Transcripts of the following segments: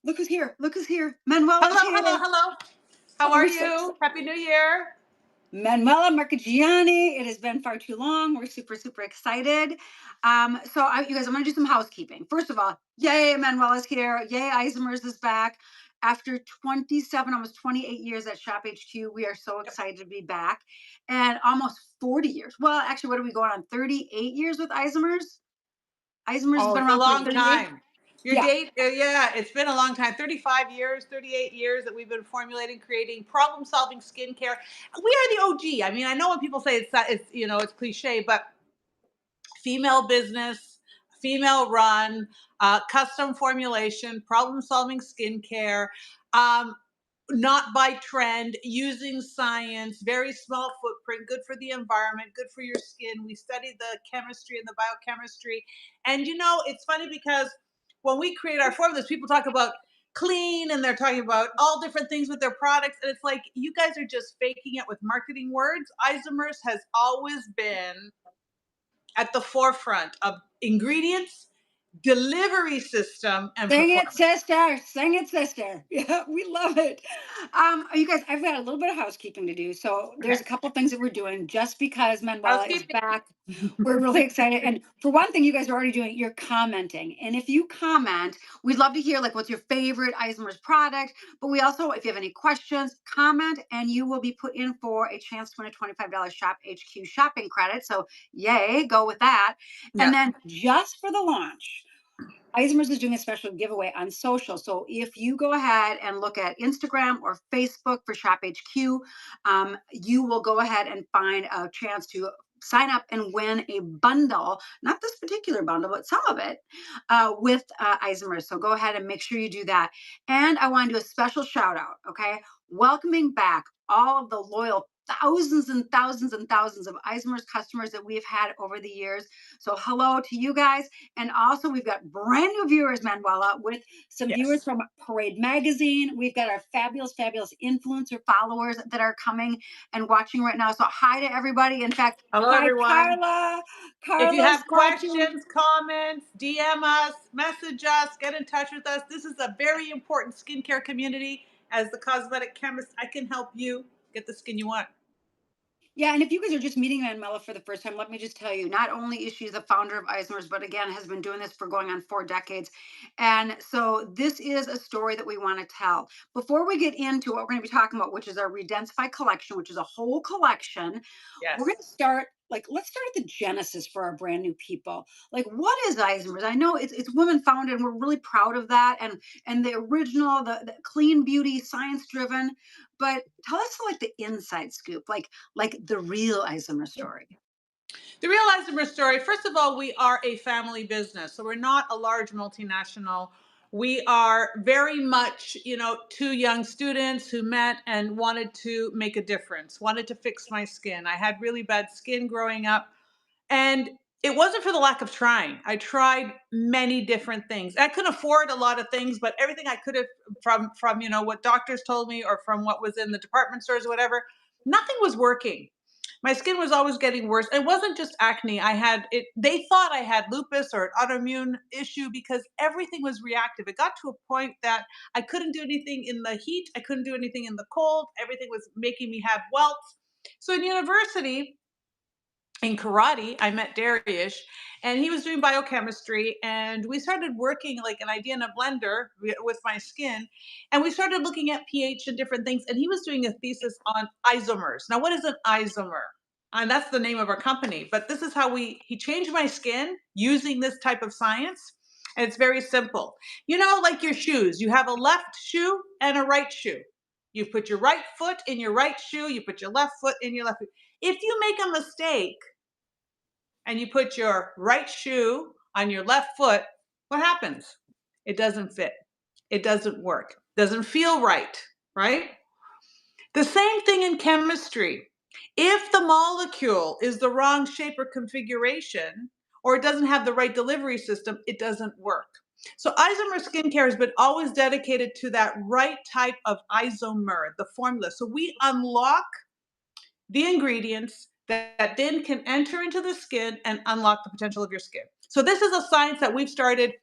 Look who's here. Look who's here. Manuela's Hello, here. hello, hello. How Oh, are we're so you? excited. Happy New Year. Manuela Marchigiani. It has been far too long. We're super, super excited. You guys, I'm going to do some housekeeping. First of all, yay, Manuela's here. Yay, Isomers is back. After 27, almost 28 years at Shop HQ, we are so excited to be back. And almost 40 years. Well, actually, what are we going on? 38 years with Isomers? Isomers has Oh, been it's a around for long 38. time. Your Yeah. date, yeah, it's been a long time. 35 years, 38 years that we've been formulating, creating problem-solving skincare. We are the OG. I mean, I know when people say it's cliche, but female business, female run, custom formulation, problem-solving skincare. Um, Not by trend, using science, very small footprint, good for the environment, good for your skin. We study the chemistry and the biochemistry. And it's funny because when we create our formulas, people talk about clean and they're talking about all different things with their products. And it's like, you guys are just faking it with marketing words. Isomers has always been at the forefront of ingredients, delivery system, and Sing it, performance. sister. Sing it, sister. Yeah, we love it. You guys, I've got a little bit of housekeeping to do. So Okay. there's a couple things that we're doing just because Manuela is Housekeeping. back. We're really excited. And for one thing, you guys are already doing, you're commenting. And if you comment, we'd love to hear like what's your favorite Isomers product. But we also, if you have any questions, comment and you will be put in for a chance to win a $25 Shop HQ shopping credit. So yay, go with that. And Yeah. then just for the launch, Isomers is doing a special giveaway on social. So if you go ahead and look at Instagram or Facebook for Shop HQ, you will go ahead and find a chance to sign up and win a bundle, not this particular bundle, but some of it with Isomers. So go ahead and make sure you do that. And I want to do a special shout out, okay? Welcoming back all of the loyal thousands and thousands and thousands of Isomers customers that we've had over the years. So hello to you guys. And also, we've got brand new viewers, Manuela, with some viewers Yes. from Parade Magazine. We've got our fabulous, fabulous influencer followers that are coming and watching right now. So, hi to everybody. In fact, Hello, hi, everyone. Carla. If you Carla's have watching. questions, comments, DM us, message us, get in touch with us. This is a very important skincare community. As the cosmetic chemist, I can help you get the skin you want. Yeah, and if you guys are just meeting Manuela for the first time, let me just tell you, not only is she the founder of Isomers, but again, has been doing this for going on 4 decades. And so this is a story that we want to tell. Before we get into what we're going to be talking about, which is our Redensify collection, which is a whole collection, we're going Yes. to start, like, let's start at the genesis for our brand new people. Like, what is Isomers? I know it's women founded, and we're really proud of that. And the original, the clean beauty, science driven. But tell us like the inside scoop, like the real Isomer story. The real Isomer story, first of all, we are a family business. So we're not a large multinational. We are very much, two young students who met and wanted to make a difference, wanted to fix my skin. I had really bad skin growing up. And it wasn't for the lack of trying. I tried many different things. I couldn't afford a lot of things, but everything I could have from what doctors told me or from what was in the department stores or whatever, nothing was working. My skin was always getting worse. It wasn't just acne. I had it. They thought I had lupus or an autoimmune issue because everything was reactive. It got to a point that I couldn't do anything in the heat. I couldn't do anything in the cold. Everything was making me have welts. So in university, in karate, I met Darius, and he was doing biochemistry, and we started working like an idea in a blender with my skin, and we started looking at pH and different things, and he was doing a thesis on isomers. Now, what is an isomer? And that's the name of our company, but this is how he changed my skin using this type of science, and it's very simple. Like your shoes, you have a left shoe and a right shoe. You put your right foot in your right shoe, you put your left foot in your left foot. If you make a mistake, and you put your right shoe on your left foot, what happens? It doesn't fit. It doesn't work. Doesn't feel right, right? The same thing in chemistry. If the molecule is the wrong shape or configuration, or it doesn't have the right delivery system, it doesn't work. So Isomers Skincare has been always dedicated to that right type of isomer, the formula. So we unlock the ingredients that then can enter into the skin and unlock the potential of your skin. So this is a science that we've started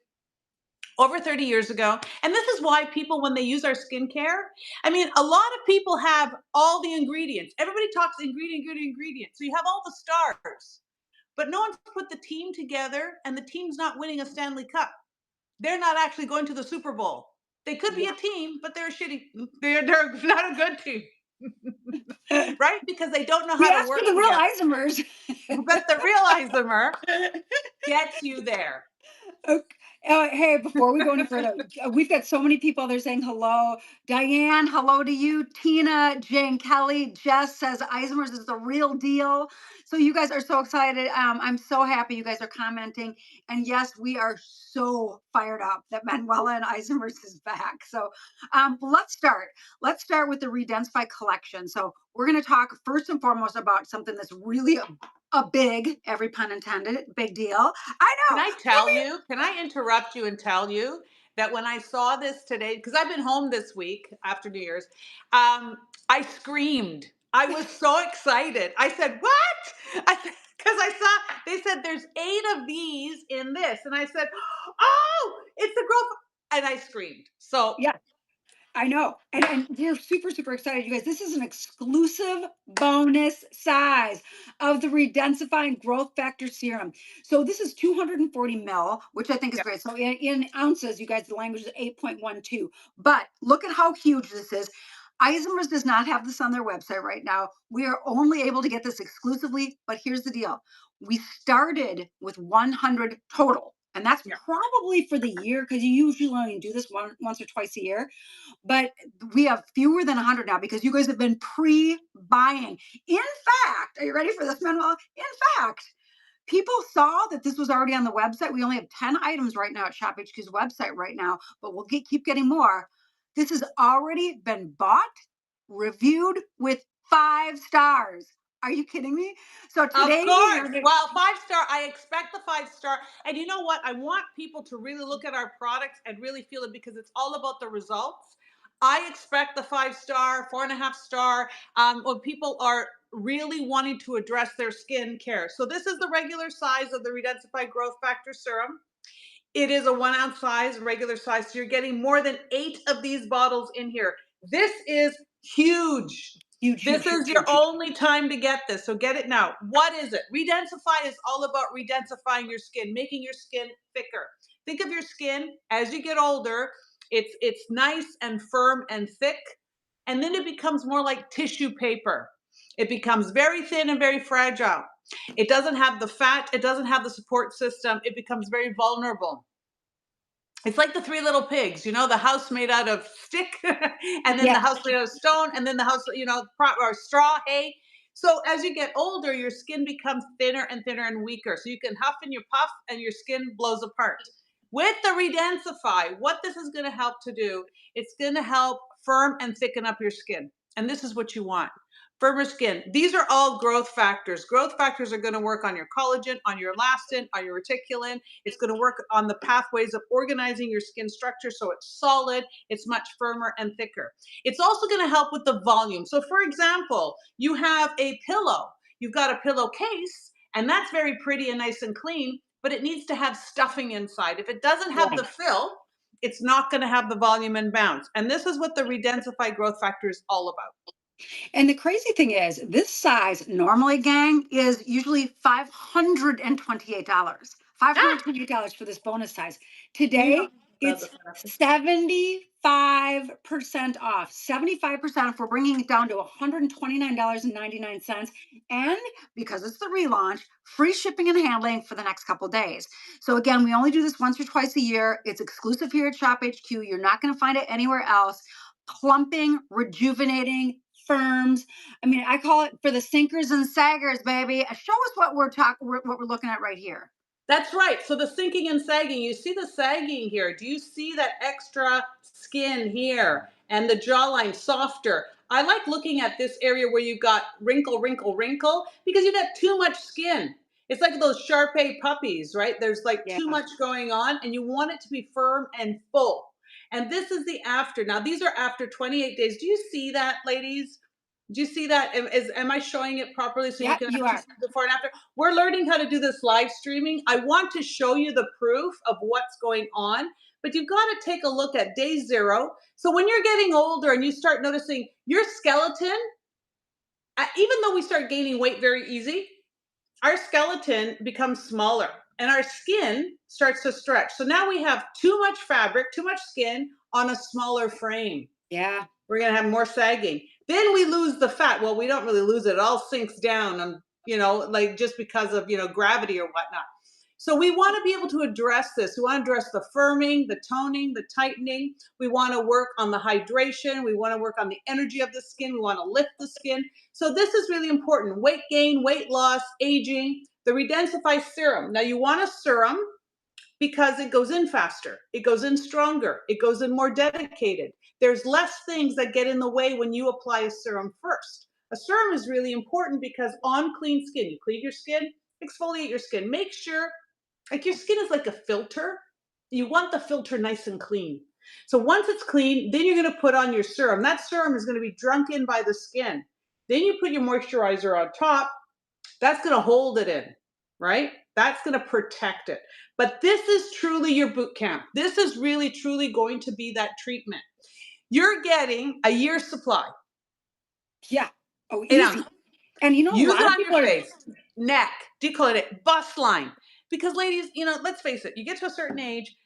over 30 years ago. And this is why people, when they use our skincare, I mean, a lot of people have all the ingredients. Everybody talks ingredient. So you have all the stars, but no one's put the team together, and the team's not winning a Stanley Cup. They're not actually going to the Super Bowl. They could be Yeah. a team, but they're a shitty, they're not a good team, right? Because they don't know We how to asked for work the real together. isomers. But the real isomer gets you there. Okay. Hey, before we go any further, we've got so many people there saying hello. Diane, hello to you. Tina, Jane, Kelly, Jess says Isomers is the real deal. So you guys are so excited. I'm so happy you guys are commenting. And yes, we are so fired up that Manuela and Isomers is back. So let's start. Let's start with the Redensify collection. So we're going to talk first and foremost about something that's really a big, every pun intended, big deal. I Can know. I tell you? Can I interrupt you and tell you that when I saw this today, because I've been home this week after New Year's, I screamed. I was so excited. I said, "What?" Because I saw they said there's 8 of these in this, and I said, "Oh, it's the growth," and I screamed. So Yeah, I know. And we're super, super excited, you guys. This is an exclusive bonus size of the Redensifying Growth Factor Serum. So this is 240 mil, which I think is yeah, great. So in ounces, you guys, the language is 8.12. But look at how huge this is. Isomers does not have this on their website right now. We are only able to get this exclusively, but here's the deal. We started with 100 total, and that's yeah. probably for the year because you usually only do this once or twice a year. But we have fewer than 100 now because you guys have been pre-buying. In fact, are you ready for this, Manuel? In fact, people saw that this was already on the website. We only have 10 items right now at Shop HQ's website right now, but we'll keep getting more. This has already been bought, reviewed with 5 stars. Are you kidding me? So Of today we course. have the Well, 5 star, I expect the 5 star. And you know what? I want people to really look at our products and really feel it because it's all about the results. I expect the 5 star, 4.5 star, when people are really wanting to address their skin care. So this is the regular size of the Redensify Growth Factor Serum. It is a 1 ounce size, regular size. So you're getting more than 8 of these bottles in here. This is huge. huge, This huge, is huge, your huge, huge. only time to get this. So get it now. What is it? Redensify is all about redensifying your skin, making your skin thicker. Think of your skin as you get older. It's nice and firm and thick, and then it becomes more like tissue paper. It becomes very thin and very fragile. It doesn't have the fat, it doesn't have the support system. It becomes very vulnerable. It's like the Three Little Pigs, you know, the house made out of stick, and then the Yes. house made out of stone, and then the house, you know, or straw, hay. So as you get older, your skin becomes thinner and thinner and weaker. So you can huff and you puff, and your skin blows apart. With the Redensify, what this is going to help to do, it's going to help firm and thicken up your skin. And this is what you want. Firmer skin. These are all growth factors. Growth factors are going to work on your collagen, on your elastin, on your reticulin. It's going to work on the pathways of organizing your skin structure so it's solid, it's much firmer and thicker. It's also going to help with the volume. So, for example, you have a pillow, you've got a pillowcase, and that's very pretty and nice and clean, but it needs to have stuffing inside. If it doesn't have the Right. fill, it's not going to have the volume and bounce. And this is what the Redensify Growth Factor is all about. And the crazy thing is, this size normally, gang, is usually $528. Ah, $528 for this bonus size. you know Today, about the it's benefits. 75% off. 75% if we're bringing it down to $129.99. And because it's the relaunch, free shipping and handling for the next couple days. So again, we only do this once or twice a year. It's exclusive here at Shop HQ. You're not going to find it anywhere else. Plumping, rejuvenating, firms. I mean, I call it for the sinkers and saggers, baby. Show us what what we're looking at right here. That's right. So the sinking and sagging, you see the sagging here. Do you see that extra skin here and the jawline softer? I like looking at this area where you've got wrinkle, wrinkle, wrinkle because you got too much skin. It's like those Shar puppies, right? There's like Yeah. too much going on and you want it to be firm and full. And this is the after. Now, these are after 28 days. Do you see that, ladies? Do you see that? Am I showing it properly so you Yeah, can you actually are. see before and after? We're learning how to do this live streaming. I want to show you the proof of what's going on, but you've got to take a look at day 0. So when you're getting older and you start noticing your skeleton, even though we start gaining weight very easy, our skeleton becomes smaller and our skin starts to stretch. So now we have too much fabric, too much skin on a smaller frame. Yeah. We're going to have more sagging. Then we lose the fat. Well, we don't really lose it. It all sinks down, and like just because of, gravity or whatnot. So we want to be able to address this. We want to address the firming, the toning, the tightening. We want to work on the hydration. We want to work on the energy of the skin. We want to lift the skin. So this is really important. Weight gain, weight loss, aging, the Redensify serum. Now you want a serum because it goes in faster. It goes in stronger. It goes in more dedicated. There's less things that get in the way when you apply a serum first. A serum is really important because on clean skin, you clean your skin, exfoliate your skin. Make sure, like, your skin is like a filter. You want the filter nice and clean. So once it's clean, then you're going to put on your serum. That serum is going to be drunk in by the skin. Then you put your moisturizer on top. That's going to hold it in, right? That's going to protect it. But this is truly your boot camp. This is really, truly going to be that treatment. You're getting a year's supply. Yeah. Oh, easy. And a use lot it of on people your are, face, neck, decolletate, bust line. Because ladies, let's face it, you get to a certain age,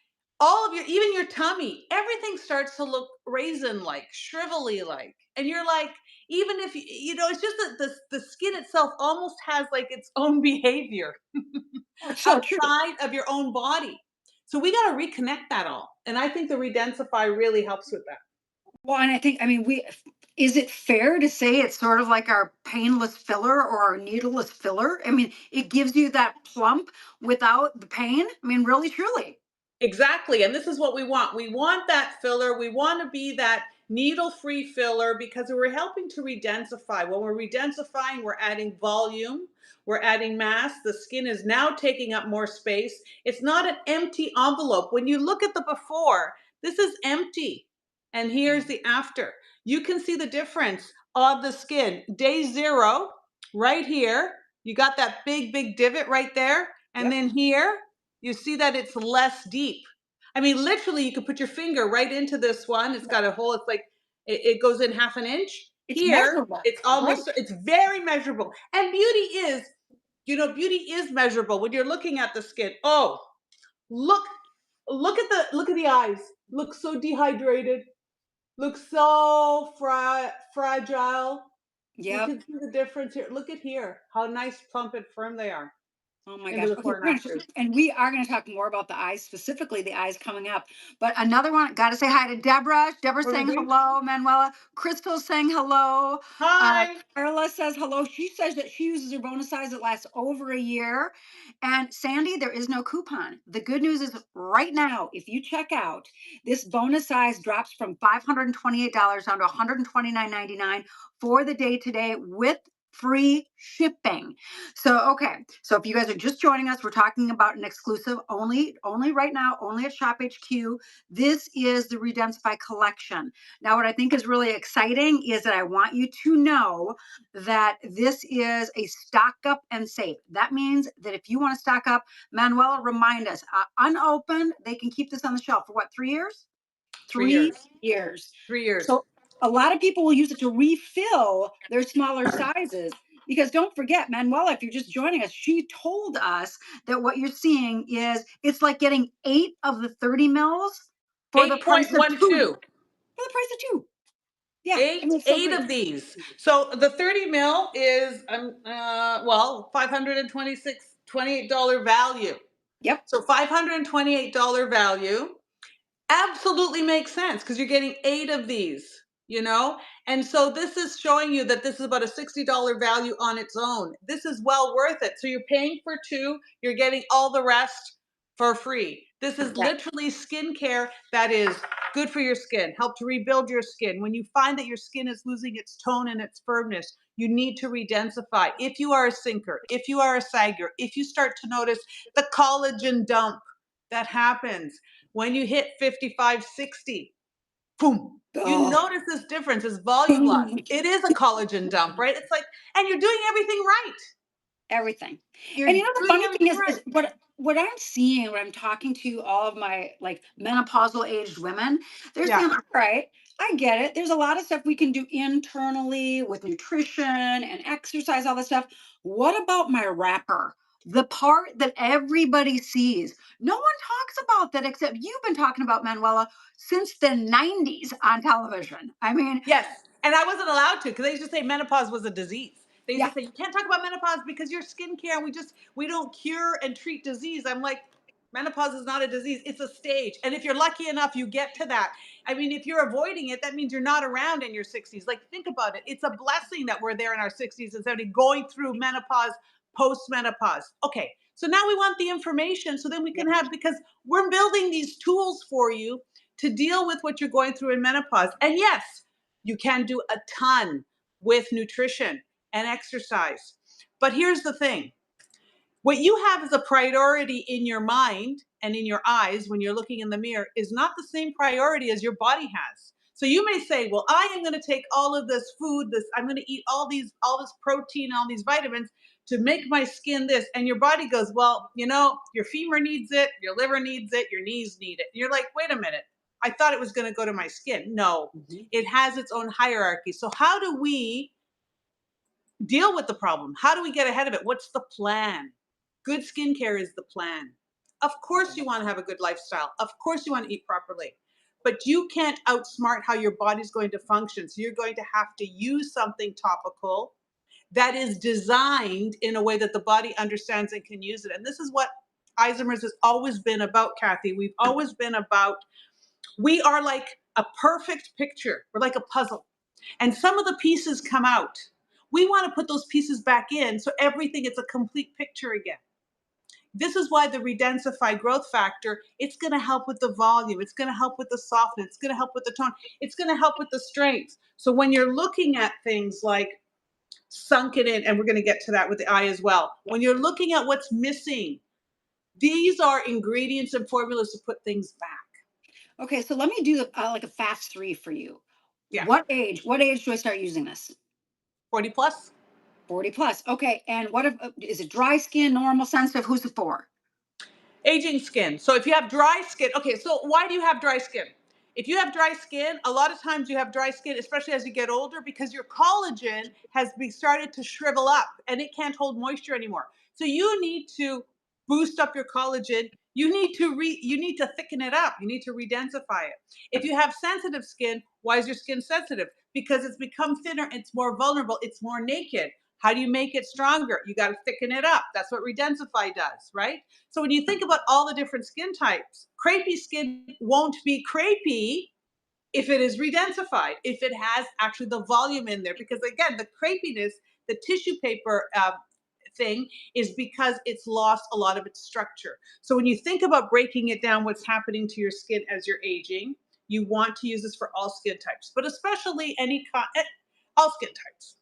all of even your tummy, everything starts to look raisin-like, shrivelly-like. And you're like, even if, it's just that the skin itself almost has like its own behavior so true. outside of your own body. So we got to reconnect that all. And I think the Redensify really helps with that. Well, and is it fair to say it's sort of like our painless filler or our needleless filler? I mean, it gives you that plump without the pain. I mean, really, truly. Exactly. And this is what we want. We want that filler. We want to be that needle-free filler because we're helping to redensify. When we're redensifying, we're adding volume, we're adding mass. The skin is now taking up more space. It's not an empty envelope. When you look at the before, this is empty. And here's the after. You can see the difference on the skin. Day 0, right here, you got that big, big divot right there. And then here, you see that it's less deep. I mean, literally, you could put your finger right into this one. It's got a hole. It's like, it goes in half an inch. It's Here, measurable. it's almost, it's very measurable. And beauty is measurable when you're looking at the skin. Oh, look at the eyes. Look so dehydrated. Look so fragile. You Yep. can see the difference here. Look at here, how nice, plump, and firm they are. Oh my In the gosh. Okay, before and afters. and we are going to talk more about the eyes, specifically the eyes coming up. But another one, got to say hi to Deborah. Deborah's What do we saying do? hello. Manuela. Crystal's saying hello. Hi. Carla says hello. She says that she uses her bonus size that lasts over a year. And Sandy, there is no coupon. The good news is right now, if you check out, this bonus size drops from $528 down to $129.99 for the day today with free shipping. So if you guys are just joining us, we're talking about an exclusive only right now, only at Shop HQ. This is the Redensify collection. Now, what I think is really exciting is that I want you to know that this is a stock up and save. That means that if you want to stock up, Manuela, remind us, unopened, they can keep this on the shelf for what, 3 years? 3 years. 3 years. So a lot of people will use it to refill their smaller sizes. Because don't forget, Manuela, if you're just joining us, she told us that what you're seeing is it's like getting 8 of the 30 mils for the price of 2. 8.12. For the price of 2. Yeah. Eight of these. So the 30 mil is $528 value. Yep. So $528 value absolutely makes sense because you're getting 8 of these, and so this is showing you that this is about a $60 value on its own. This is well worth it. So you're paying for 2, you're getting all the rest for free. This is literally skincare that is good for your skin, help to rebuild your skin. When you find that your skin is losing its tone and its firmness, you need to redensify. If you are a sinker, if you are a sagger, if you start to notice the collagen dump that happens when you hit 55, 60, boom, you notice this difference, this volume loss. It is a collagen dump, right? It's like, and you're doing everything right. Everything. You're And the doing funny thing everything is right. what I'm seeing when I'm talking to all of my like menopausal aged women, they're Yeah. saying, all right, I get it. There's a lot of stuff we can do internally with nutrition and exercise, all this stuff. What about my wrapper? The part that everybody sees. No one talks about that except you've been talking about Manuela since the 90s on television. I mean, Yes. And I wasn't allowed to because they used to say menopause was a disease. They used yeah, to say you can't talk about menopause because your skincare and we don't cure and treat disease. I'm like, menopause is not a disease, it's a stage. And if you're lucky enough you get to that. I mean, if you're avoiding it, that means you're not around in your 60s. Like, think about it. It's a blessing that we're there in our 60s instead of going through menopause, post menopause. Okay. So now we want the information so then we yeah. can have, because we're building these tools for you to deal with what you're going through in menopause. And yes, you can do a ton with nutrition and exercise. But here's the thing, what you have as a priority in your mind and in your eyes when you're looking in the mirror is not the same priority as your body has. So you may say, well, I am going to take all of this food, I'm going to eat all this protein, all these vitamins to make my skin this. And your body goes, well, your femur needs it, your liver needs it, your knees need it. And you're like, wait a minute. I thought it was going to go to my skin. No, Mhm. it has its own hierarchy. So how do we deal with the problem? How do we get ahead of it? What's the plan? Good skincare is the plan. Of course, you want to have a good lifestyle. Of course, you want to eat properly. But you can't outsmart how your body's going to function. So you're going to have to use something topical that is designed in a way that the body understands and can use it. And this is what Isomers has always been about, Kathy. We've always been about, we are like a perfect picture. We're like a puzzle. And some of the pieces come out. We want to put those pieces back in so everything is a complete picture again. This is why the Redensify growth factor, it's going to help with the volume, it's going to help with the softness, it's going to help with the tone, it's going to help with the strength. So when you're looking at things like sunken in, and we're going to get to that with the eye as well, when you're looking at what's missing, these are ingredients and formulas to put things back. Okay, so let me do like a fast three for you. Yeah. What age do I start using this? 40 plus. 40 plus. Okay. And what if, is it dry skin, normal, sensitive? Who's it for? Aging skin. So if you have dry skin, okay, so why do you have dry skin? If you have dry skin, a lot of times you have dry skin, especially as you get older, because your collagen has started to shrivel up and it can't hold moisture anymore. So you need to boost up your collagen. You need to thicken it up. You need to redensify it. If you have sensitive skin, why is your skin sensitive? Because it's become thinner, it's more vulnerable, it's more naked. How do you make it stronger? You got to thicken it up. That's what Redensify does, right? So when you think about all the different skin types, crepey skin won't be crepey if it is redensified, if it has actually the volume in there. Because again, the crepiness, the tissue paper thing, is because it's lost a lot of its structure. So when you think about breaking it down, what's happening to your skin as you're aging, you want to use this for all skin types, but especially all skin types.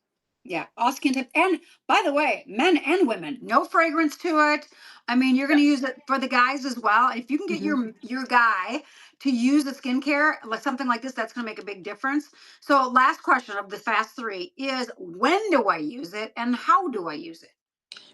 Yeah, all skin type. And by the way, men and women, no fragrance to it. I mean, you're going to Yes. use it for the guys as well. If you can get Mhm. your guy to use the skincare, like something like this, that's going to make a big difference. So, last question of the fast three is when do I use it and how do I use it?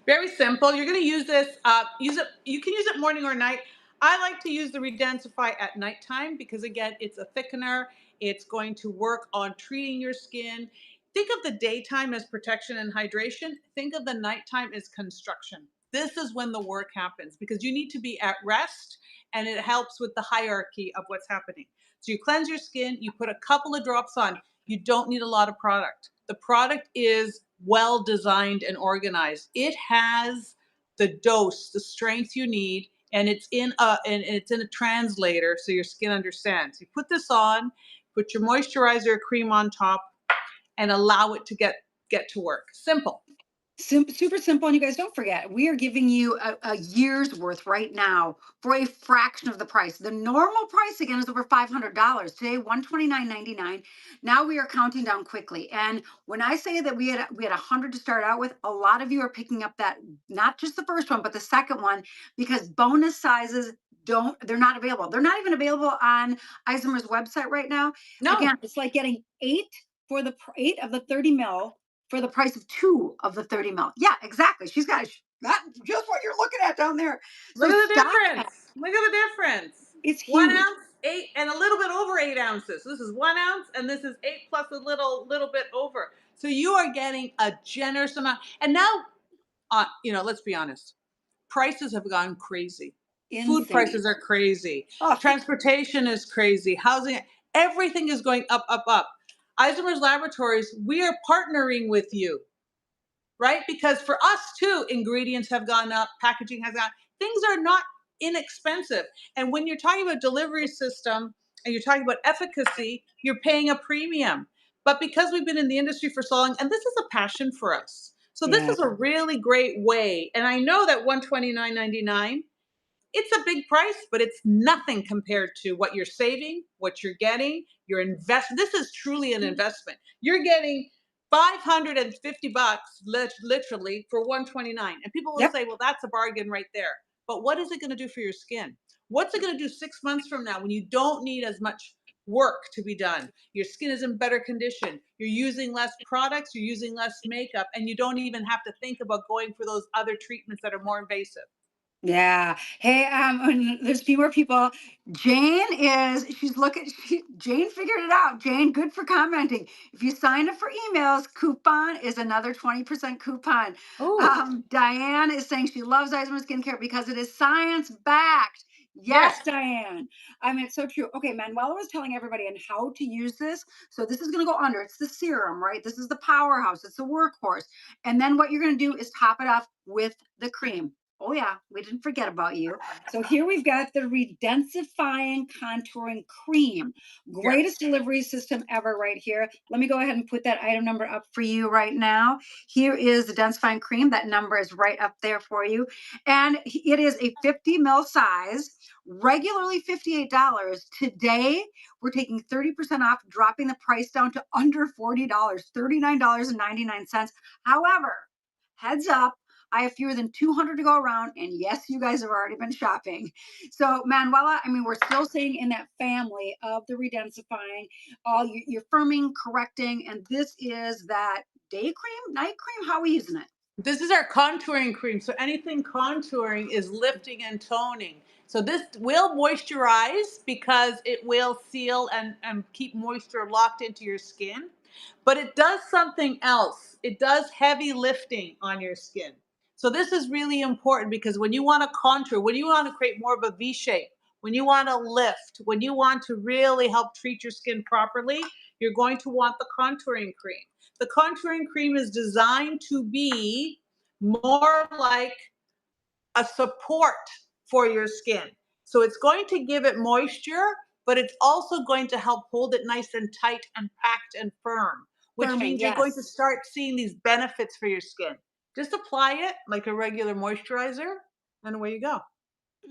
Very simple. You're going to use this. Use it. You can use it morning or night. I like to use the Redensify at nighttime because again, it's a thickener. It's going to work on treating your skin. Think of the daytime as protection and hydration. Think of the nighttime as construction. This is when the work happens because you need to be at rest and it helps with the hierarchy of what's happening. So you cleanse your skin, you put a couple of drops on. You don't need a lot of product. The product is well designed and organized. It has the dose, the strength you need, and it's in a translator so your skin understands. You put this on, put your moisturizer cream on top, and allow it to get to work. Simple. Super simple. And you guys don't forget, we are giving you a year's worth right now for a fraction of the price. The normal price again is over $500. Today, $129.99. Now we are counting down quickly. And when I say that we had 100 to start out with, a lot of you are picking up that, not just the first one, but the second one, because bonus sizes they're not available. They're not even available on Isomer's website right now. No. Again, it's like getting for the eight of the 30 mil for the price of two of the 30 mil. Yeah, exactly. She's got it. Not just what you're looking at down there. Look So at the stock that. difference. Look at the difference. It's One huge. ounce, eight, and a little bit over 8 ounces. This is 1 ounce, and this is eight plus a little bit over. So you are getting a generous amount. And now, let's be honest. Prices have gone crazy. Food Insane. prices are crazy. Oh, Transportation is crazy. Housing, everything is going up, up, up. Isomers Laboratories, we are partnering with you, right? Because for us too, ingredients have gone up, packaging has gone. Things are not inexpensive. And when you're talking about delivery system and you're talking about efficacy, you're paying a premium. But because we've been in the industry for so long, and this is a passion for us. So this yeah. is a really great way. And I know that 129.99, it's a big price, but it's nothing compared to what you're saving, what you're getting, your invest. This is truly an investment. You're getting 550 bucks literally for 129. And people will Yep. say, well, that's a bargain right there. But what is it going to do for your skin? What's it going to do 6 months from now when you don't need as much work to be done? Your skin is in better condition. You're using less products, you're using less makeup, and you don't even have to think about going for those other treatments that are more invasive. Yeah. Hey, and there's a few more people. She's looking, Jane figured it out. Jane, good for commenting. If you sign up for emails, coupon is another 20% coupon. Oh, Diane is saying she loves Isomers Skincare because it is science backed. yes. Yes, Diane. I mean, it's so true. Okay, Manuela was telling everybody on how to use this. So this is going to go under. It's the serum, right? This is the powerhouse. It's the workhorse. And then what you're going to do is top it off with the cream. Oh yeah, we didn't forget about you. So here we've got the redensifying contouring cream. Yes. Greatest delivery system ever right here. Let me go ahead and put that item number up for you right now. Here is the densifying cream. That number is right up there for you. And it is a 50 ml size, regularly $58. Today, we're taking 30% off, dropping the price down to under $40, $39.99. However, heads up, I have fewer than 200 to go around. And yes, you guys have already been shopping. So, Manuela, I mean, we're still staying in that family of the redensifying, all your firming, correcting. And this is that day cream, night cream. How are we using it? This is our contouring cream. So anything contouring is lifting and toning. So this will moisturize because it will seal and keep moisture locked into your skin. But it does something else. It does heavy lifting on your skin. So this is really important because when you want to contour, when you want to create more of a V shape, when you want to lift, when you want to really help treat your skin properly, you're going to want the contouring cream. The contouring cream is designed to be more like a support for your skin. So it's going to give it moisture, but it's also going to help hold it nice and tight and packed and firm, which Firming, means you're going to yes. start seeing these benefits for your skin. Just apply it like a regular moisturizer, and away you go.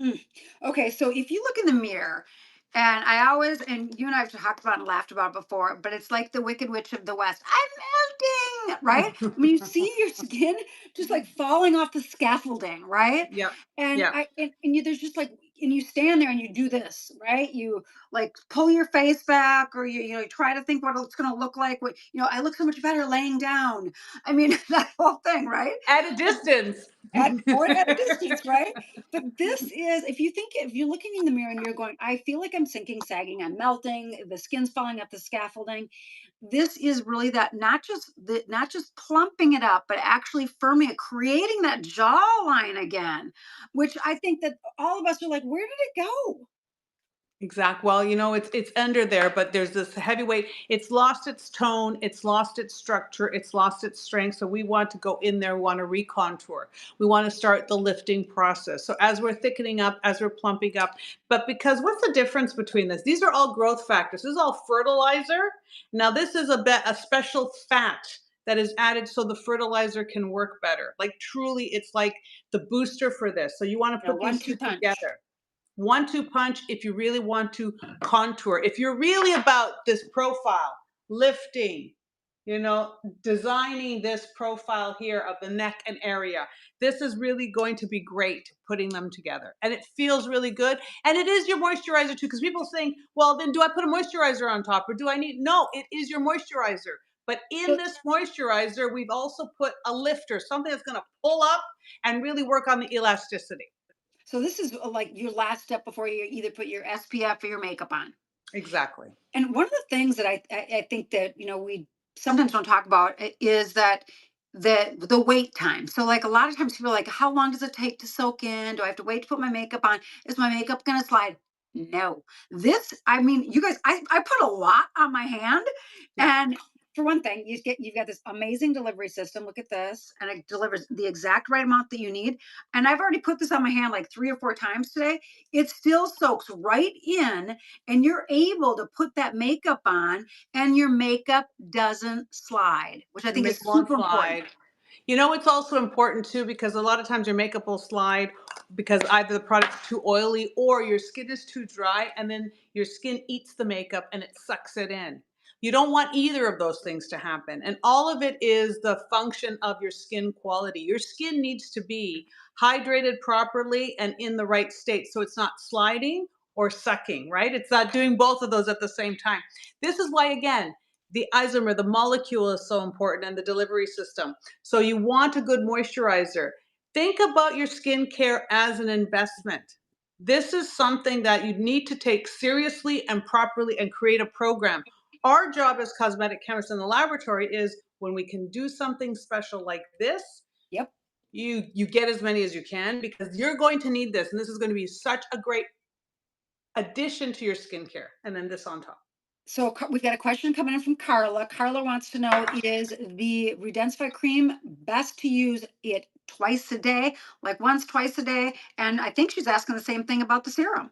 Mm. Okay, so if you look in the mirror, and I always, and you and I have talked about and laughed about it before, but it's like the Wicked Witch of the West. I'm melting, right? When you see your skin just like falling off the scaffolding, right? Yep. And Yep. there's just like, and you stand there and you do this, right? You like pull your face back, or you try to think what it's going to look like. What I look so much better laying down. I mean, that whole thing, right? At a distance. At a distance, right? But this is, if you're looking in the mirror and you're going, I feel like I'm sinking, sagging, I'm melting, the skin's falling off the scaffolding. This is really that, not just plumping it up, but actually firming it, creating that jawline again, which I think that all of us are like, where did it go? Exact. Well, it's under there, but there's this heavyweight. It's lost its tone. It's lost its structure. It's lost its strength. So we want to go in there. We want to recontour. We want to start the lifting process. So as we're thickening up, as we're plumping up, but because what's the difference between this? These are all growth factors. This is all fertilizer. Now this is a special fat that is added so the fertilizer can work better. Like truly, it's like the booster for this. So you want to A put these one-two two punch. together. 1-2 punch if you really want to contour. If you're really about this profile, lifting, designing this profile here of the neck and area, this is really going to be great putting them together. And it feels really good. And it is your moisturizer too, because people think, well, then do I put a moisturizer on top or do I need? No, it is your moisturizer. But in So, this moisturizer, we've also put a lifter, something that's going to pull up and really work on the elasticity. so this is like your last step before you either put your SPF or your makeup on. Exactly. And one of the things that I think that we sometimes don't talk about is that the wait time. So like a lot of times people are like, how long does it take to soak in? Do I have to wait to put my makeup on? Is my makeup gonna slide? No. This, I mean, you guys, I put a lot on my hand. Yeah. And for one thing, you've got this amazing delivery system. Look at this. And it delivers the exact right amount that you need. And I've already put this on my hand like 3 or 4 times today. It still soaks right in, and you're able to put that makeup on and your makeup doesn't slide, which I Your think is makeup won't super important. slide. You know, it's also important too because a lot of times your makeup will slide because either the product's too oily or your skin is too dry, and then your skin eats the makeup and it sucks it in. You don't want either of those things to happen. And all of it is the function of your skin quality. Your skin needs to be hydrated properly and in the right state so it's not sliding or sucking, right? It's not doing both of those at the same time. This is why, again, the isomer, the molecule is so important and the delivery system. So you want a good moisturizer. Think about your skincare as an investment. This is something that you need to take seriously and properly and create a program. Our job as cosmetic chemists in the laboratory is when we can do something special like this, Yep. you get as many as you can because you're going to need this. And this is going to be such a great addition to your skincare. And then this on top. So we've got a question coming in from Carla. Carla wants to know, is the Redensify cream best to use it twice a day, like once, twice a day? And I think she's asking the same thing about the serum.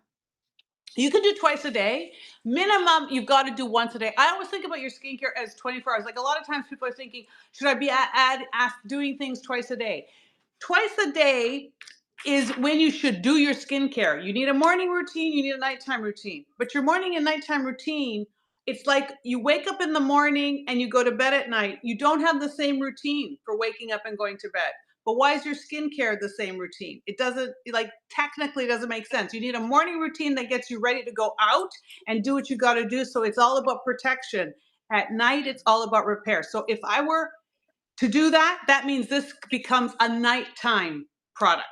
You can do twice a day. Minimum, you've got to do once a day. I always think about your skincare as 24 hours. Like a lot of times people are thinking, should I be doing things twice a day? Twice a day is when you should do your skincare. You need a morning routine, you need a nighttime routine. But your morning and nighttime routine, it's like you wake up in the morning and you go to bed at night. You don't have the same routine for waking up and going to bed. But why is your skincare the same routine? It doesn't, like, technically it doesn't make sense. You need a morning routine that gets you ready to go out and do what you got to do. So it's all about protection. At night, it's all about repair. So if I were to do that, that means this becomes a nighttime product.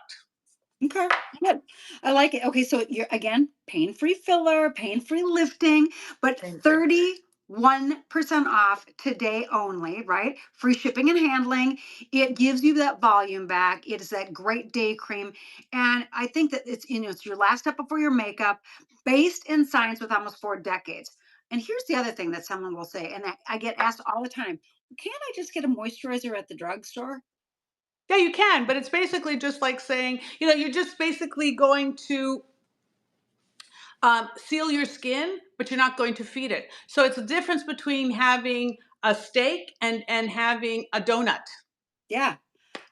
Okay, good. I like it. Okay, so you're again pain-free filler, pain-free lifting, but Same thing. 31% off today only, right? Free shipping and handling. It gives you that volume back. It is that great day cream. And I think that it's your last step before your makeup, based in science with almost 4 decades. And here's the other thing that someone will say, and I get asked all the time, can't I just get a moisturizer at the drugstore? Yeah, you can, but it's basically just like saying, you're just basically going to seal your skin, but you're not going to feed it. So it's a difference between having a steak and having a donut. Yeah.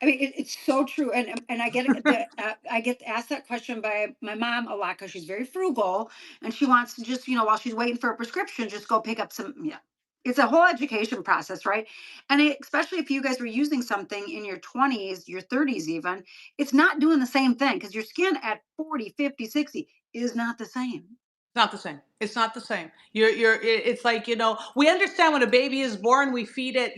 I mean, it's so true, and I get asked that question by my mom a lot because she's very frugal, and she wants to just while she's waiting for a prescription, just go pick up some. Yeah, it's a whole education process, right? And especially if you guys were using something in your 20s, your 30s, even, it's not doing the same thing because your skin at 40, 50, 60 is not the same. It's not the same. It's not the same. It's like, we understand when a baby is born, we feed it,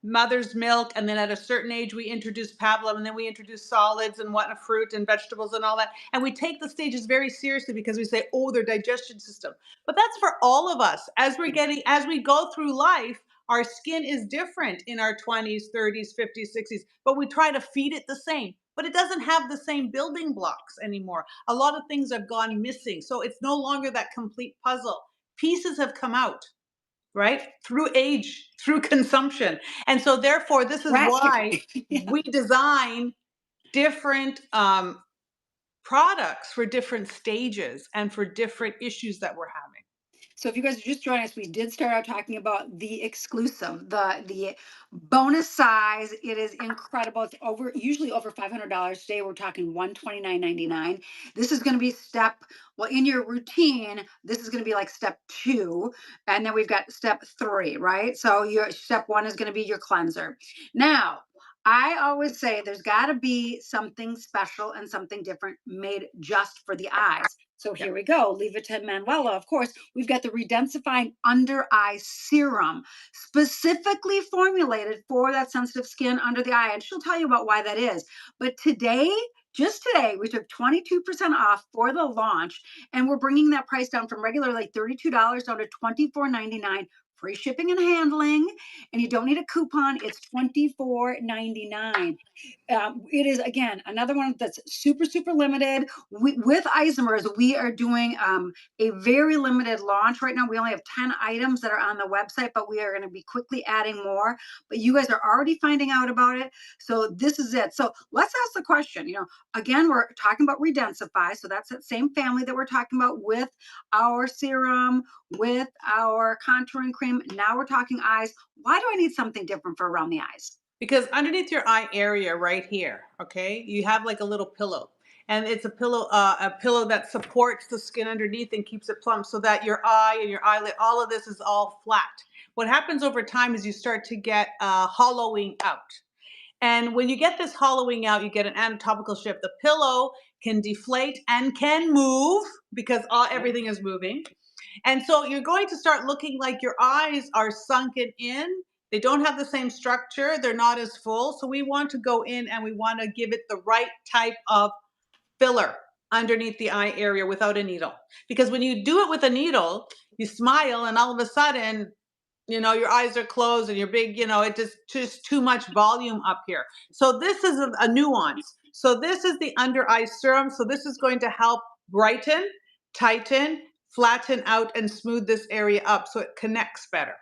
mother's milk. And then at a certain age, we introduce pablum and then we introduce solids and fruit and vegetables and all that. And we take the stages very seriously because we say, oh, their digestion system. But that's for all of us. As we go through life, our skin is different in our 20s, 30s, 50s, 60s, but we try to feed it the same. But it doesn't have the same building blocks anymore. A lot of things have gone missing. So it's no longer that complete puzzle. Pieces have come out, right? Through age, through consumption. And so therefore, this is Right. why Yeah. we design different products for different stages and for different issues that we're having. So if you guys are just joining us, we did start out talking about the exclusive, the bonus size. It is incredible. It's usually over $500. Today we're talking 129.99. This is going to be well, in your routine, this is going to be like step 2, and then we've got step 3, right? So your step 1 is going to be your cleanser. Now, I always say there's got to be something special and something different made just for the eyes. So Yeah. here we go. Leave it to Manuela. Of course, we've got the redensifying under eye serum, specifically formulated for that sensitive skin under the eye. And she'll tell you about why that is. But today, just today, we took 22% off for the launch, and we're bringing that price down from regular like $32 down to $24.99. Free shipping and handling, and you don't need a coupon. It's $24.99. It is again another one that's super super limited. With Isomers, we are doing a very limited launch right now. We only have 10 items that are on the website, but we are going to be quickly adding more. But you guys are already finding out about it, so this is it. So let's ask the question. Again, we're talking about Redensify, so that's that same family that we're talking about with our serum, with our contouring cream. Now we're talking eyes. Why do I need something different for around the eyes? Because underneath your eye area right here, okay, you have like a little pillow. And it's a pillow that supports the skin underneath and keeps it plump so that your eye and your eyelid, all of this is all flat. What happens over time is you start to get hollowing out. And when you get this hollowing out, you get an anatomical shift. The pillow can deflate and can move because everything is moving. And so you're going to start looking like your eyes are sunken in. They don't have the same structure. They're not as full. So we want to go in and we want to give it the right type of filler underneath the eye area without a needle. Because when you do it with a needle, you smile and all of a sudden, your eyes are closed and you're big, it just too much volume up here. So this is a nuance. So this is the under eye serum. So this is going to help brighten, tighten, flatten out, and smooth this area up so it connects better.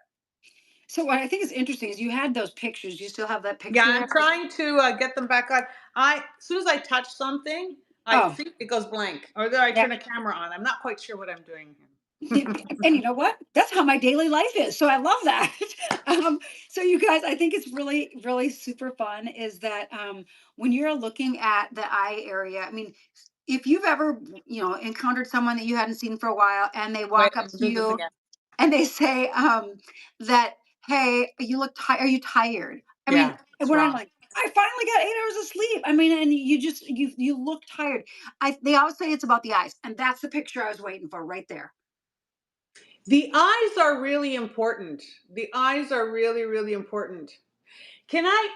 So what I think is interesting is you had those pictures. You still have that Yeah, picture I'm there? trying to get them back on. As soon as I touch something, I Oh, think it goes blank, or then I yeah. turn a camera on. I'm not quite sure what I'm doing here. And you know what? That's how my daily life is. So I love that. So you guys, I think it's really, really super fun is that when you're looking at the eye area, I mean, if you've ever, encountered someone that you hadn't seen for a while and they Wait, walk I'm up gonna to do this you again. and they say that, hey, you look tired. Are you tired? I mean, Yeah, it's when I'm wrong. like, I finally got 8 hours of sleep. I mean, and you look tired. They always say it's about the eyes, and that's the picture I was waiting for right there. The eyes are really important. The eyes are really, really important. Can I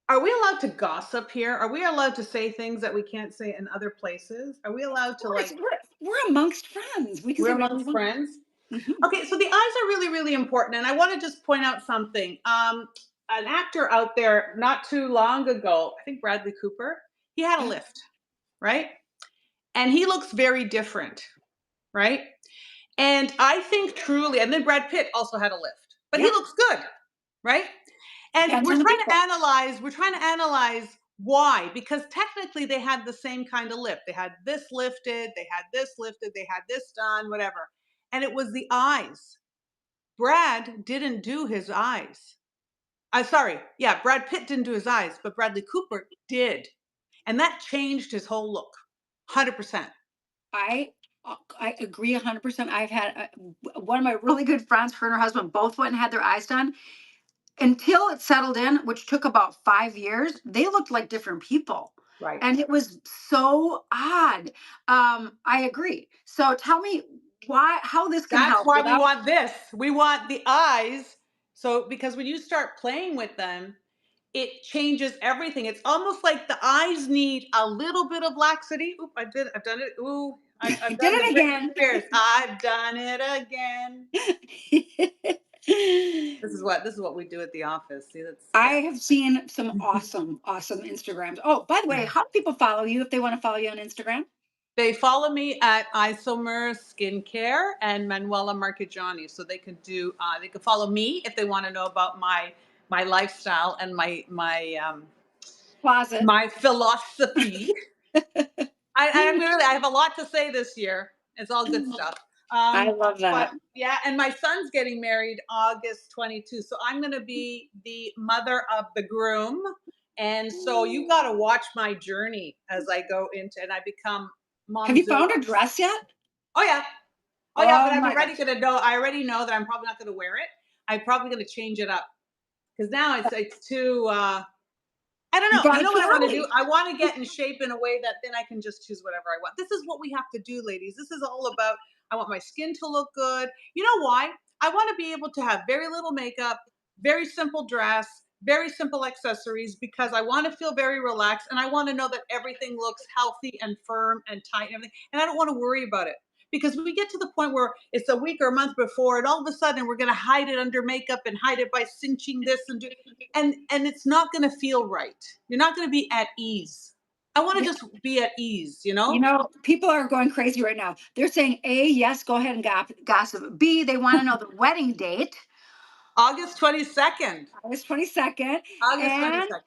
Are we allowed to gossip here? Are we allowed to say things that we can't say in other places? Are we allowed to Course, like we're amongst friends. We can we're say whatever we amongst want. friends? Mhm. Okay, so the eyes are really, really important. And I want to just point out something. An actor out there not too long ago, I think Bradley Cooper, he had a Yeah. lift, right? And he looks very different, right? And I think truly, and then Brad Pitt also had a lift, but he Yep. looks good, right? And Depends on the people. we're trying to analyze why, because technically they had the same kind of lift. They had this lifted, they had this lifted, they had this done, whatever. And it was the eyes. Brad didn't do his eyes. I sorry. Yeah, Brad Pitt didn't do his eyes, but Bradley Cooper did. And that changed his whole look. 100%. I I agree 100%. I've had one of my really good friends, her and her husband both went and had their eyes done. Until it settled in, which took about 5 years, they looked like different people. Right. And it was so odd. I agree. So tell me how this can That's help why we without. want this. We want the eyes. So, because when you start playing with them, it changes everything. It's almost like the eyes need a little bit of laxity. Oop, I've done it. Ooh, I've Did done the it Britney again. Spears. I've done it again. This is what we do at the office. See, that's I yeah. have seen some awesome, awesome Instagrams. Oh, by the way, how do people follow you if they want to follow you on Instagram? They follow me at Isomers Skincare and Manuela Marchigiani, so they can follow me if they want to know about my lifestyle and Closet. my philosophy. I have a lot to say this year. It's all good stuff. I love But that. yeah, and my son's getting married August 22, so I'm going to be the mother of the groom, and so you got to watch my journey as I go into and I become Have you found momzilla. a dress yet? Oh yeah, oh yeah, but Oh I'm my already gosh. gonna know. I already know that I'm probably not gonna wear it. I'm probably gonna change it up because now it's too. I don't You know. brought You it know too what I want to do? early. I want to get in shape in a way that then I can just choose whatever I want. This is what we have to do, ladies. This is all about, I want my skin to look good. You know why? I want to be able to have very little makeup, very simple dress, very simple accessories, because I want to feel very relaxed and I want to know that everything looks healthy and firm and tight and everything. And I don't want to worry about it, because we get to the point where it's a week or a month before and all of a sudden we're going to hide it under makeup and hide it by cinching this and do, and it's not going to feel right. You're not going to be at ease. I want to Yeah, just be at ease, you know? people are going crazy right now. They're saying A, yes, go ahead and gossip. B, they want to know the wedding date, August 22nd. August 22nd. August And 22nd.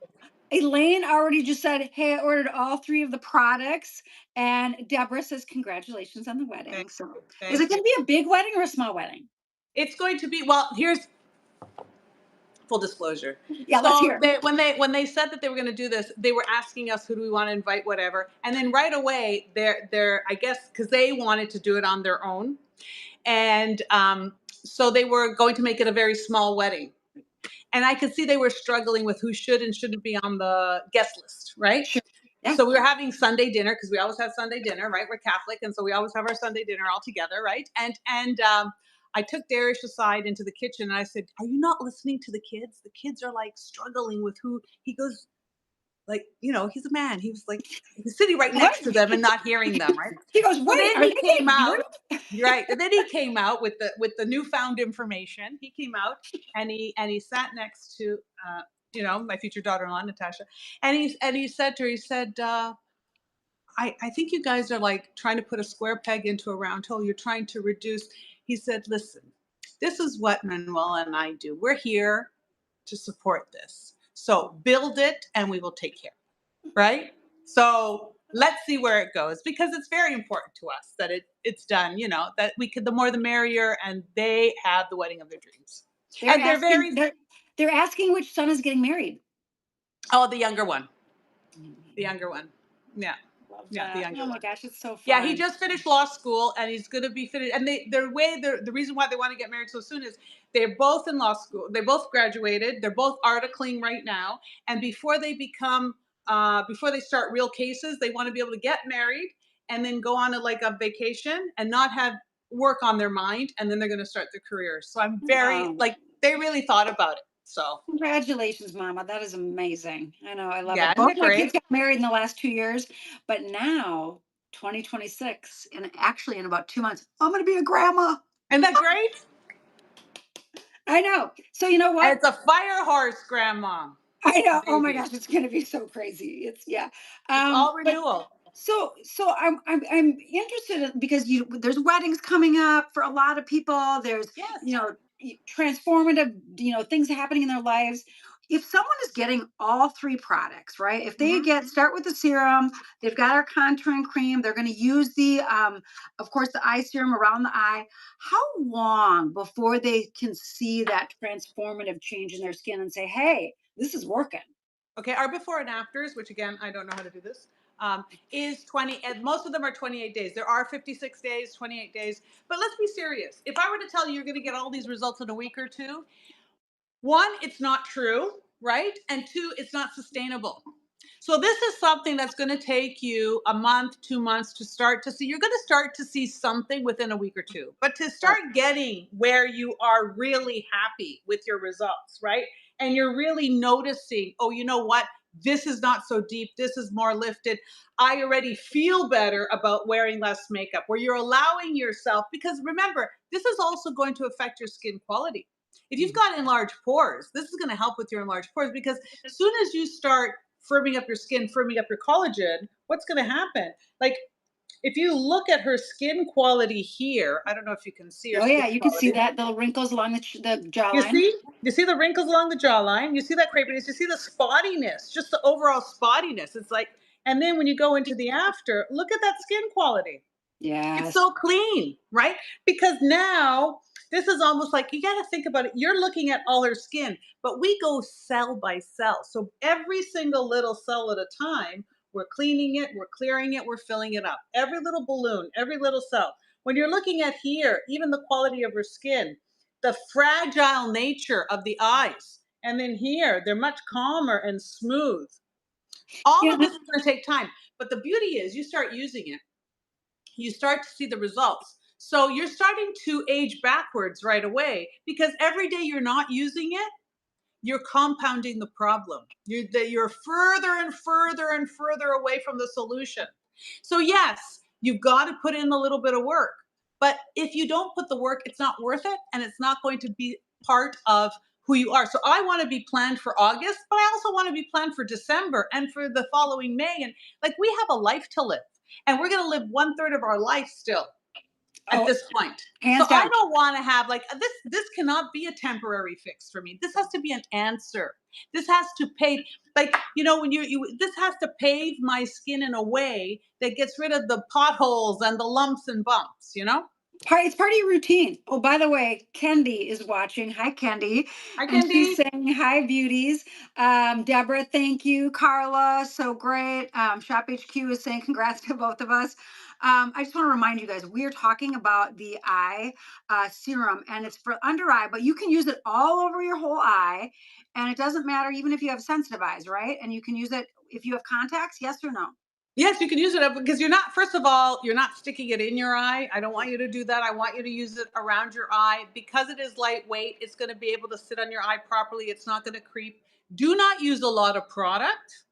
Elaine already just said, hey, I ordered all three of the products. And Deborah says, congratulations on the Thank wedding. So you. is Thank it you. going to be a big wedding or a small wedding? It's going to be, well, here's full disclosure. Yeah, let's So hear. when they said that they were going to do this, they were asking us who do we want to invite, whatever. And then right away, they're I guess because they wanted to do it on their own, and so they were going to make it a very small wedding. And I could see they were struggling with who should and shouldn't be on the guest list, right? Sure. Yeah. So we were having Sunday dinner because we always have Sunday dinner, right? We're Catholic, and so we always have our Sunday dinner all together, right? And I took Darius aside into the kitchen and I said, "Are you not listening to the kids? The kids are like struggling with who." He goes, like, he's a man. He was like, he was sitting right What? next to them and not hearing them, right? He goes, So wait, then are he they came getting out, married? right? And then he came out with the newfound information. He came out and he sat next to my future daughter-in-law Natasha, and he said to her, he said, I think you guys are like trying to put a square peg into a round hole. You're trying to reduce. He said, listen, this is what Manuel and I do. We're here to support this. So build it and we will take care. Right? So let's see where it goes, because it's very important to us that it's done, that we could, the more the merrier, and they have the wedding of their dreams. They're And they're asking, very, they're asking which son is getting married. oh, the younger one. The Mm, younger one. Yeah. love Yeah, the that. younger Oh my one. gosh, it's so Yeah, he fun. just finished law school and he's going to be finished. And the reason why they want to get married so soon is they're both in law school. They both graduated. They're both articling right now. And before they start real cases, they want to be able to get married and then go on like a vacation and not have work on their mind. And then they're going to start their careers. So I'm very, Wow. like, they really thought about it. So Congratulations, Mama. That is amazing. I know. I love yeah, it. isn't Both it my kids great? got married in the last 2 years, but now 2026, and actually in about 2 months, I'm going to be a grandma. Isn't that great? I know. So you know And what? it's a fire horse, grandma, I know. Oh my baby. gosh, it's going to be so crazy. It's yeah. It's all But renewal. so I'm interested because there's weddings coming up for a lot of people. There's Yes. transformative things happening in their lives. If someone is getting all three products, right? If they Mhm. start with the serum, they've got our contouring cream. They're going to use the of course the eye serum around the eye. How long before they can see that transformative change in their skin and say, "Hey, this is working"? Okay, our before and afters, which again, I don't know how to do this, is 20, and most of them are 28 days. There are 56 days, 28 days. But let's be serious. If I were to tell you you're going to get all these results in a week or two, one, it's not true, right? And two, it's not sustainable. So this is something that's going to take you a month, 2 months to start to see. You're going to start to see something within a week or two. But to start getting where you are really happy with your results, right? And you're really noticing, oh, you know what? This is not so deep. This is more lifted. I already feel better about wearing less makeup, where you're allowing yourself, because remember, this is also going to affect your skin quality. If you've got enlarged pores, this is going to help with your enlarged pores, because as soon as you start firming up your skin, firming up your collagen, what's going to happen? Like, if you look at her skin quality here, I don't know if you can see her Oh skin yeah, you can see quality. that the wrinkles along the You jawline. see? You see the wrinkles along the jawline. You see that crepiness. You see the spottiness, just the overall spottiness. It's like, and then when you go into the after, look at that skin quality. It's Yes. so clean, right? Because now this is almost like, you got to think about it. You're looking at all her skin, but we go cell by cell. So every single little cell at a time, we're cleaning it, we're clearing it, we're filling it up. Every little balloon, every little cell. When you're looking at here, even the quality of her skin, the fragile nature of the eyes. And then here, they're much calmer and smooth. All Yeah. of this is going to take time. But the beauty is you start using it, you start to see the results. So you're starting to age backwards right away because every day you're not using it, you're compounding the problem. You're further and further and further away from the solution. So yes, you've got to put in a little bit of work. But if you don't put the work, it's not worth it and it's not going to be part of who you are. So I want to be planned for August, but I also want to be planned for December and for the following May. And like we have a life to live and we're going to live one third of our life still at Oh, this point. So hands I down. don't want to have like this cannot be a temporary fix for me. This has to be an answer. This has to pave like when you this has to pave my skin in a way that gets rid of the potholes and the lumps and bumps. It's part of your routine. Oh, by the way, Kendi is watching. Hi, Kendi. I And can she's be. saying, hi, beauties. Deborah, thank you. Carla, so great. Shop HQ is saying congrats to both of us. I just want to remind you guys, we are talking about the eye serum, and it's for under eye, but you can use it all over your whole eye. And it doesn't matter even if you have sensitive eyes, right? And you can use it if you have contacts, yes or no? Yes, you can use it because you're not, first of all, you're not sticking it in your eye. I don't want you to do that. I want you to use it around your eye. Because it is lightweight, it's going to be able to sit on your eye properly. It's not going to creep. Do not use a lot of product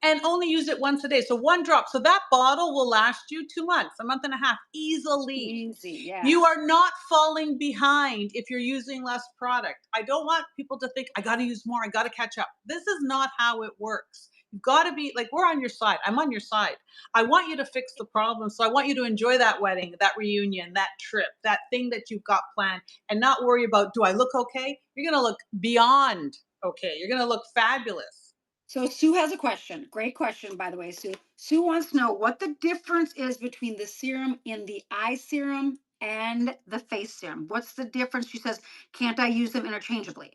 and only use it once a day. So one drop. So that bottle will last you 2 months, a month and a half easily. Easy, yeah. You are not falling behind if you're using less product. I don't want people to think, I got to use more, I got to catch up. This is not how it works. You've got to be like, we're on your side. I'm on your side. I want you to fix the problem. So I want you to enjoy that wedding, that reunion, that trip, that thing that you've got planned, and not worry about, do I look okay? You're going to look beyond okay. You're going to look fabulous. So Sue has a question. Great question, by the way, Sue. Sue wants to know what the difference is between the serum in the eye serum and the face serum. What's the difference? She says, can't I use them interchangeably?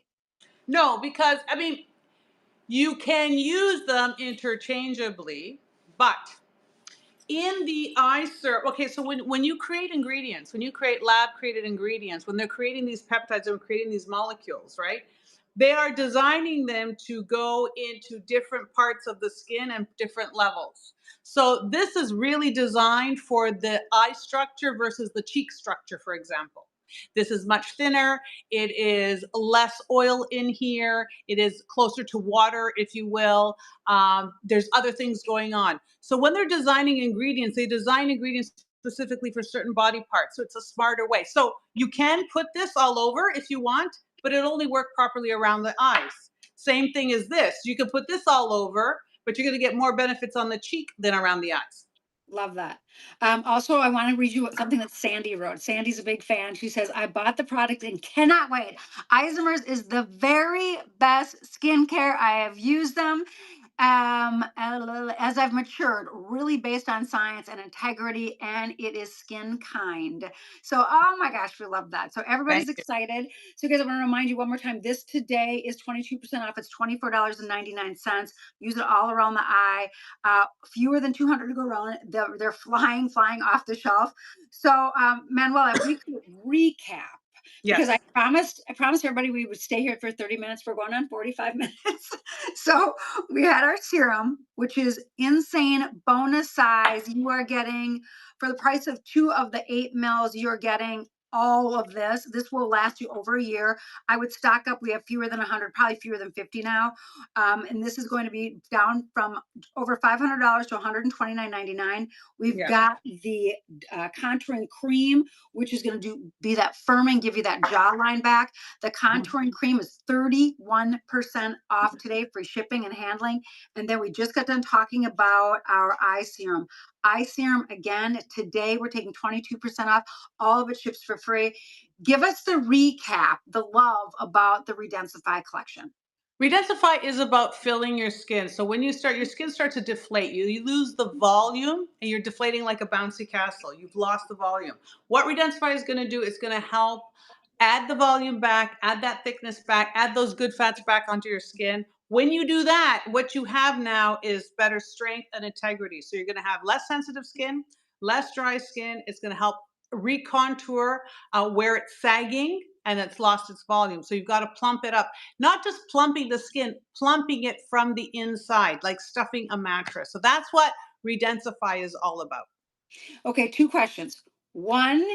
No, because I mean, you can use them interchangeably, but in the eye serum, okay, so when you create ingredients, when you create lab created ingredients, when they're creating these peptides and creating these molecules, right? They are designing them to go into different parts of the skin and different levels. So this is really designed for the eye structure versus the cheek structure, for example. This is much thinner. It is less oil in here. It is closer to water, if you will. There's other things going on. So when they're designing ingredients, they design ingredients specifically for certain body parts. So it's a smarter way. So you can put this all over if you want, but it'll only work properly around the eyes. Same thing as this. You can put this all over, but you're going to get more benefits on the cheek than around the eyes. Love that. Also, I want to read you something that Sandy wrote. Sandy's a big fan. She says, I bought the product and cannot wait. Isomers is the very best skincare. I have used them as I've matured, really based on science and integrity, and it is skin kind. So, oh my gosh, we love that. So Thank everybody's you. excited. So, guys, I want to remind you one more time. This today is 22% off. It's $24.99. Use it all around the eye. Fewer than 200 to go around. They're flying off the shelf. So, Manuel, if we could recap, because Yes. I promised everybody we would stay here for 30 minutes. We're going on 45 minutes. So we had our serum, which is insane bonus size. You are getting, for the price of 2 of the 8 mils, you're getting all of this. This will last you over a year. I would stock up. We have fewer than 100, probably fewer than 50 now. And this is going to be down from over $500 to $129.99. We've Yes. got the contouring cream, which is going to be that firming, give you that jawline back. The contouring cream is 31% off today, free shipping and handling. And then we just got done talking about our eye serum. Eye serum, again, today we're taking 22% off. All of it ships for free. Give us the recap, the love about the Redensify collection. Redensify is about filling your skin. So when your skin starts to deflate. You lose the volume and you're deflating like a bouncy castle. You've lost the volume. What Redensify is going to do is going to help add the volume back, add that thickness back, add those good fats back onto your skin. When you do that, what you have now is better strength and integrity. So you're going to have less sensitive skin, less dry skin. It's going to help recontour where it's sagging. and it's lost its volume. So you've got to plump it up, not just plumping the skin, plumping it from the inside, like stuffing a mattress. So that's what Redensify is all about. Okay, two questions. One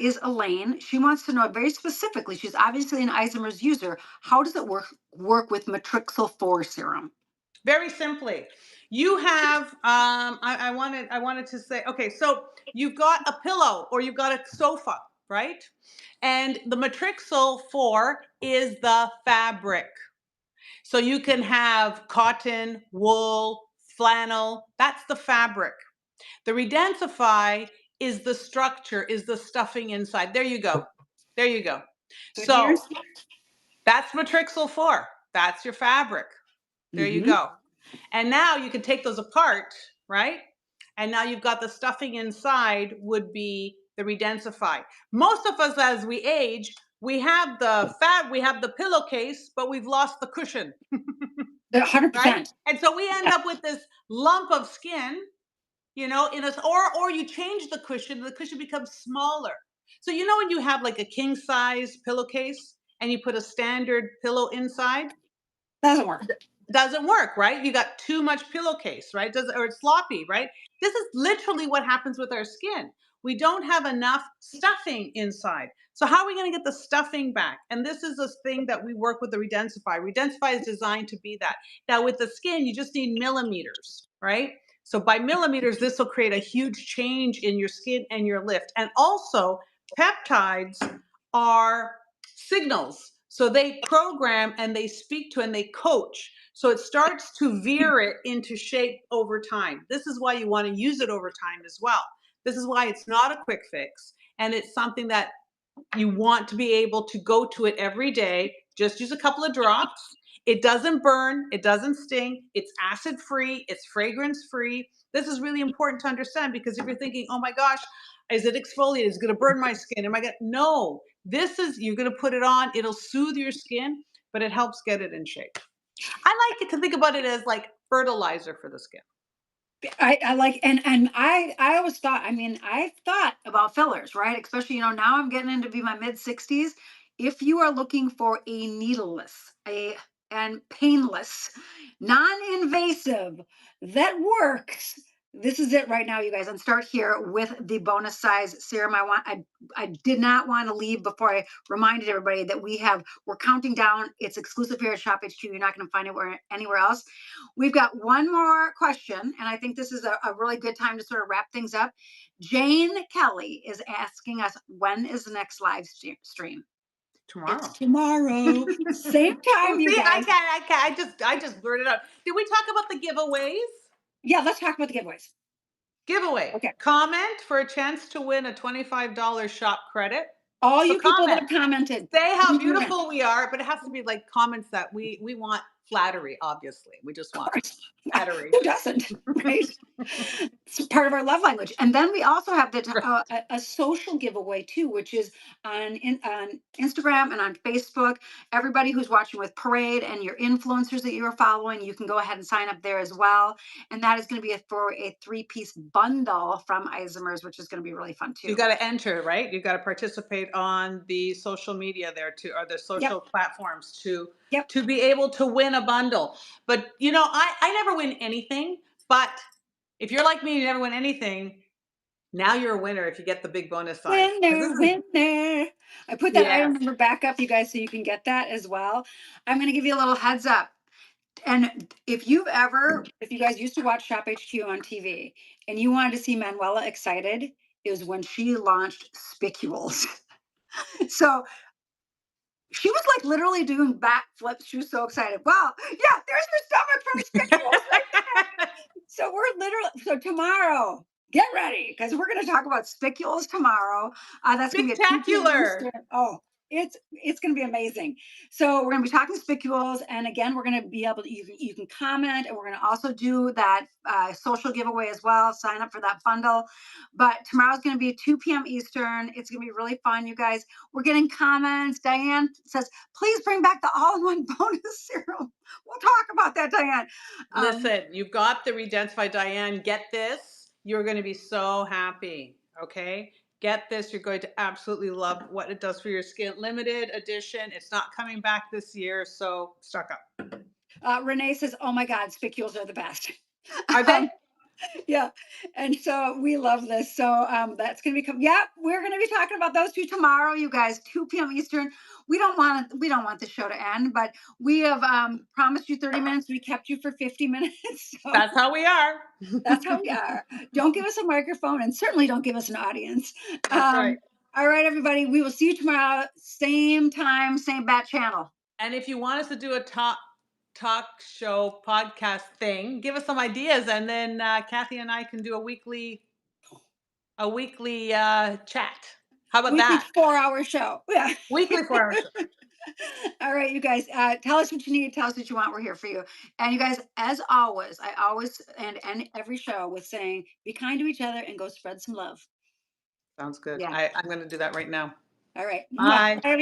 is Elaine. She wants to know very specifically. She's obviously an Isomers user. How does it work with matrixyl 4 serum? Very simply, you have I wanted to say, okay, so you've got a pillow or you've got a sofa, right? And the matrixyl 4 is the fabric. So you can have cotton, wool, flannel, that's the fabric. The Redensify is the structure, is the stuffing inside. There you go. There you go. So So here's. that's matrixyl 4. That's your fabric. There you Mhm. go. And now you can take those apart, right? And now you've got the stuffing inside would be the Redensify. Most of us, as we age, we have we have the pillowcase, but we've lost the cushion, right? 100%. And so we end Yeah. up with this lump of skin, in us, or you change the cushion becomes smaller. So when you have like a king size pillowcase and you put a standard pillow inside, Doesn't work. doesn't work, right? You got too much pillowcase, right? Or it's sloppy, right? This is literally what happens with our skin. We don't have enough stuffing inside. So how are we going to get the stuffing back? And this is a thing that we work with the Redensify. Redensify is designed to be that. Now with the skin, you just need millimeters, right? So by millimeters, this will create a huge change in your skin and your lift. And also, peptides are signals. So they program and they speak to and they coach. So it starts to veer it into shape over time. This is why you want to use it over time as well. This is why it's not a quick fix. And it's something that you want to be able to go to it every day. Just use a couple of drops. It doesn't burn. It doesn't sting. It's acid free. It's fragrance free. This is really important to understand because if you're thinking, oh my gosh, is it exfoliated? Is it going to burn my skin? Am I going to? No, you're going to put it on. It'll soothe your skin, but it helps get it in shape. I like it to think about it as like fertilizer for the skin. I like, and I always thought, I mean, I thought about fillers, right? Especially, now I'm getting into be my mid 60s. If you are looking for a needleless, and painless, non-invasive that works, this is it right now, you guys. And start here with the bonus size serum. I did not want to leave before I reminded everybody that we're counting down. It's exclusive here at Shop HQ. You're not going to find it anywhere else. We've got one more question, and I think this is a really good time to sort of wrap things up. Jane Kelly is asking us, when is the next live stream? It's Tomorrow. tomorrow, same time, Oh, you see, guys. I can't. I just blurted out. Did we talk about the giveaways? Yeah, let's talk about the giveaways. Giveaway. Okay. Comment for a chance to win a $25 shop credit. All So you people that comment. have commented, Say how please remember, beautiful we are, but it has to be like comments that we want flattery, obviously. We just of want course. Yeah, flattery. who doesn't, right? It's part of our love language. And then we also have a social giveaway too, which is on Instagram and on Facebook. Everybody who's watching with Parade and your influencers that you're following, you can go ahead and sign up there as well. And that is going to be for a 3-piece bundle from Isomers, which is going to be really fun You too. got to enter, right? You got to participate on the social media there too, or the Yep. social platforms Yep. to be able to win a bundle. But I never win anything. But if you're like me, you never win anything. Now you're a winner if you get the big bonus size. Because Winner, this is winner. I put that item yes. number back up, you guys, so you can get that as well. I'm going to give you a little heads up. And if you guys used to watch Shop HQ on TV and you wanted to see Manuela excited, it was when she launched Spicules. So she was like literally doing backflips. She was so excited. Wow, yeah, there's your stomach from Spicules right there. So so tomorrow, get ready because we're going to talk about spicules tomorrow. That's going to be at 2 p.m. Spectacular. Eastern. Oh, it's going to be amazing. So we're going to be talking spicules, and again, we're going to be able to you can comment, and we're going to also do that social giveaway as well. Sign up for that bundle. But tomorrow's going to be 2 p.m. Eastern. It's going to be really fun, you guys. We're getting comments. Diane says, "Please bring back the all-in-one bonus serum." We'll talk about that, Diane. Listen, you've got the Redensify, Diane. Get this. You're going to be so happy. Okay. Get this. You're going to absolutely love what it does for your skin. Limited edition. It's not coming back this year, so stock up. Renee says, "Oh my God, spicules are the best." Are they? um, yeah, and so we love this. So that's going to be coming. Yeah, we're going to be talking about those two tomorrow, you guys, 2 p.m. Eastern. We don't want the show to end, but we have promised you 30 minutes. We kept you for 50 minutes. So That's how we are. that's how we are. Don't give us a microphone, and certainly don't give us an audience. That's right. All right, everybody. We will see you tomorrow, same time, same bat channel. And if you want us to do a talk show podcast thing, give us some ideas, and then Kathy and I can do a weekly chat. How about Weekly that? 4-hour show. Yeah. Weekly 4 hour show. All right, you guys. Tell us what you need. Tell us what you want. We're here for you. And you guys, as always, I always end every show with saying, "Be kind to each other and go spread some love." Sounds good. Yeah. I'm going to do that right now. All right. Mwah. Bye. Bye, everyone.